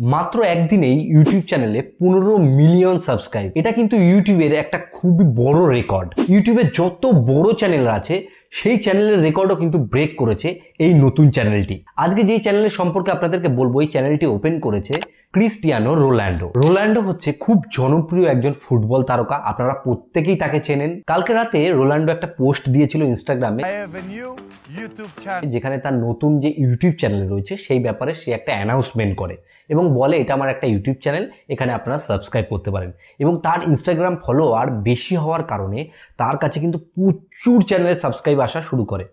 মাত্র একদিনেই ইউটিউব চ্যানেলে 15 মিলিয়ন সাবস্ক্রাইব। এটা কিন্তু ইউটিউবের একটা খুবই বড় রেকর্ড। ইউটিউবে যত বড় চ্যানেল আছে সেই চ্যানেলের রেকর্ডও কিন্তু ব্রেক করেছে এই নতুন চ্যানেলটি। আজকে যেই চ্যানেলের সম্পর্কে আপনাদেরকে বলবো, এই চ্যানেলটি ওপেন করেছে ক্রিস্টিয়ানো রোনাল্ডো। রোনাল্ডো হচ্ছে খুব জনপ্রিয় একজন ফুটবল তারকা, আপনারা প্রত্যেকেই তাকে চেনেন। কালকে রাতে রোনাল্ডো একটা পোস্ট দিয়েছিল ইনস্টাগ্রামে, যেখানে তার নতুন যে ইউটিউব চ্যানেল রয়েছে সেই ব্যাপারে সে একটা অ্যানাউন্সমেন্ট করে এবং বলে এটা আমার একটা ইউটিউব চ্যানেল, এখানে আপনারা সাবস্ক্রাইব করতে পারেন। এবং তার ইনস্টাগ্রাম ফলোয়ার বেশি হওয়ার কারণে তার কাছে কিন্তু প্রচুর চ্যানেলে সাবস্ক্রাইব আসা শুরু করে।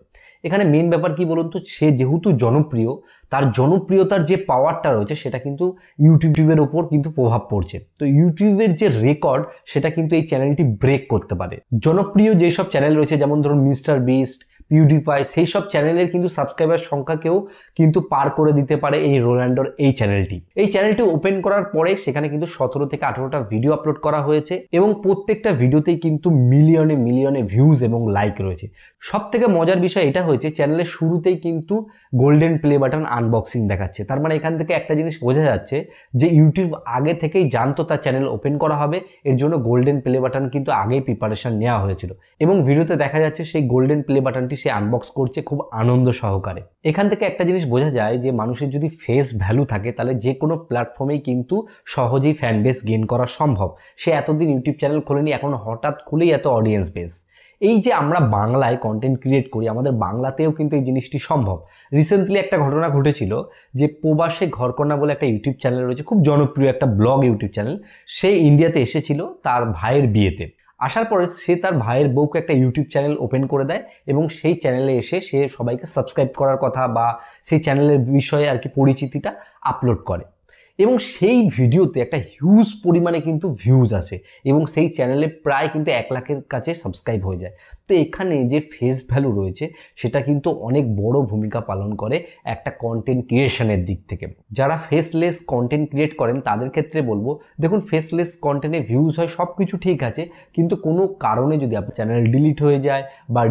এখানে মেন ব্যাপার কি বলুন তো, সে যেহেতু জনপ্রিয়, তার জনপ্রিয়তার যে পাওয়ারটা রয়েছে সেটা কিন্তু ইউটিউবের ওপর কিন্তু প্রভাব পড়ছে। তো ইউটিউবের যে রেকর্ড সেটা কিন্তু এই চ্যানেলটি ব্রেক করতে পারে। জনপ্রিয় যেসব চ্যানেল রয়েছে, যেমন ধরুন মিস্টার বিস্ট, পিউডিফাই, সেই সব চ্যানেলের কিন্তু সাবস্ক্রাইবার সংখ্যাকেও কিন্তু পার করে দিতে পারে এই রোনাল্ডোর এই চ্যানেলটি। এই চ্যানেলটি ওপেন করার পরে সেখানে কিন্তু 17 থেকে 18টা ভিডিও আপলোড করা হয়েছে এবং প্রত্যেকটা ভিডিওতেই কিন্তু মিলিয়নে মিলিয়নে ভিউজ এবং লাইক রয়েছে। সব থেকে মজার বিষয় এটা হয়েছে, চ্যানেলের শুরুতেই কিন্তু গোল্ডেন প্লে বাটন আনবক্সিং দেখাচ্ছে। তার মানে এখান থেকে একটা জিনিস বোঝা যাচ্ছে যে ইউটিউব আগে থেকেই জানতো তার চ্যানেল ওপেন করা হবে, এর জন্য গোল্ডেন প্লে বাটন কিন্তু আগেই প্রিপারেশন নেওয়া হয়েছিল এবং ভিডিওতে দেখা যাচ্ছে সেই গোল্ডেন প্লে বাটনটি সে আনবক্স করছে খুব আনন্দ সহকারে। এখান থেকে একটা জিনিস বোঝা যায় যে মানুষের যদি ফেস ভ্যালু থাকে তাহলে যে কোনো প্ল্যাটফর্মেই কিন্তু সহজেই ফ্যান বেস গেইন করা সম্ভব। সে এতদিন ইউটিউব চ্যানেল খোলেনি, এখন হঠাৎ খুলেই এত অডিয়েন্স বেস। এই যে আমরা বাংলায় কন্টেন্ট ক্রিয়েট করি, আমাদের বাংলাতেও কিন্তু এই জিনিসটি সম্ভব। রিসেন্টলি একটা ঘটনা ঘটেছিল যে প্রবাসে ঘরকন্যা বলে একটা ইউটিউব চ্যানেল রয়েছে, খুব জনপ্রিয় একটা ব্লগ ইউটিউব চ্যানেল। সে ইন্ডিয়াতে এসেছিল তার ভাইয়ের বিয়েতে। আসার পরে সে তার ভাইয়ের বউকে একটা ইউটিউব চ্যানেল ওপেন করে দেয় এবং সেই চ্যানেলে এসে সে সবাইকে সাবস্ক্রাইব করার কথা বা সেই চ্যানেলের বিষয়ে আর কি পরিচিতিটা আপলোড করে এবং সেই ভিডিওতে একটা হিউজ পরিমাণে কিন্তু ভিউজ আসে এবং সেই চ্যানেলে প্রায় কিন্তু 1 লাখের কাছে সাবস্ক্রাইব হয়ে যায়। তো এখানে যে ফেস ভ্যালু রয়েছে সেটা কিন্তু অনেক বড় ভূমিকা পালন করে একটা কন্টেন্ট ক্রিয়েশনের দিক থেকে। যারা ফেসলেস কন্টেন্ট ক্রিয়েট করেন তাদের ক্ষেত্রে বলবো, দেখুন ফেসলেস কন্টেন্টে ভিউজ হয়, সব কিছু ঠিক আছে, কিন্তু কোনো কারণে যদি আপনার চ্যানেল ডিলিট হয়ে যায় বা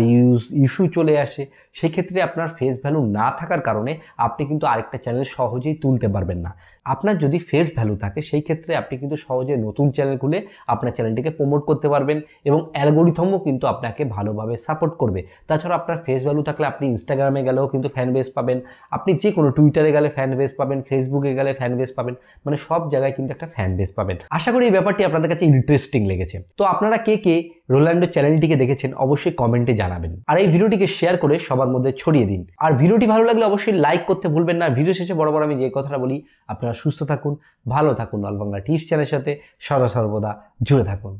ইস্যু চলে আসে, সেক্ষেত্রে আপনার ফেস ভ্যালু না থাকার কারণে আপনি কিন্তু আরেকটা চ্যানেল সহজেই তুলতে পারবেন না। আপনার যদি ফেস ভ্যালু থাকে সেই ক্ষেত্রে আপনি কিন্তু সহজে নতুন চ্যানেল খুলে আপনার চ্যানেলটিকে প্রমোট করতে পারবেন এবং অ্যালগোরিথমও কিন্তু আপনাকে ভালোভাবে সাপোর্ট করবে। তাছাড়া আপনার ফেস ভ্যালু থাকলে আপনি ইনস্টাগ্রামে গেলেও কিন্তু ফ্যান বেস পাবেন, আপনি যে কোনো টুইটারে গেলে ফ্যান বেস পাবেন, ফেসবুকে গেলে ফ্যান বেস পাবেন, মানে সব জায়গায় কিন্তু একটা ফ্যান বেস পাবেন। আশা করি এই ব্যাপারটি আপনাদের কাছে ইন্টারেস্টিং লেগেছে। তো আপনারা কে কে রোনাল্ডো চ্যানেলটিকে দেখেছেন অবশ্যই কমেন্টে জানাবেন, আর এই ভিডিওটিকে শেয়ার করে সবার মধ্যে ছড়িয়ে দিন। আর ভিডিওটি ভালো লাগলে অবশ্যই লাইক করতে ভুলবেন না। ভিডিও শেষে বরাবর আমি যে কথাটা বলি, আপনারা সুস্থ থাকুন, ভালো থাকুন, অলবাংলা টিপস চ্যানেলের সাথে সদা সর্বদা জুড়ে থাকুন।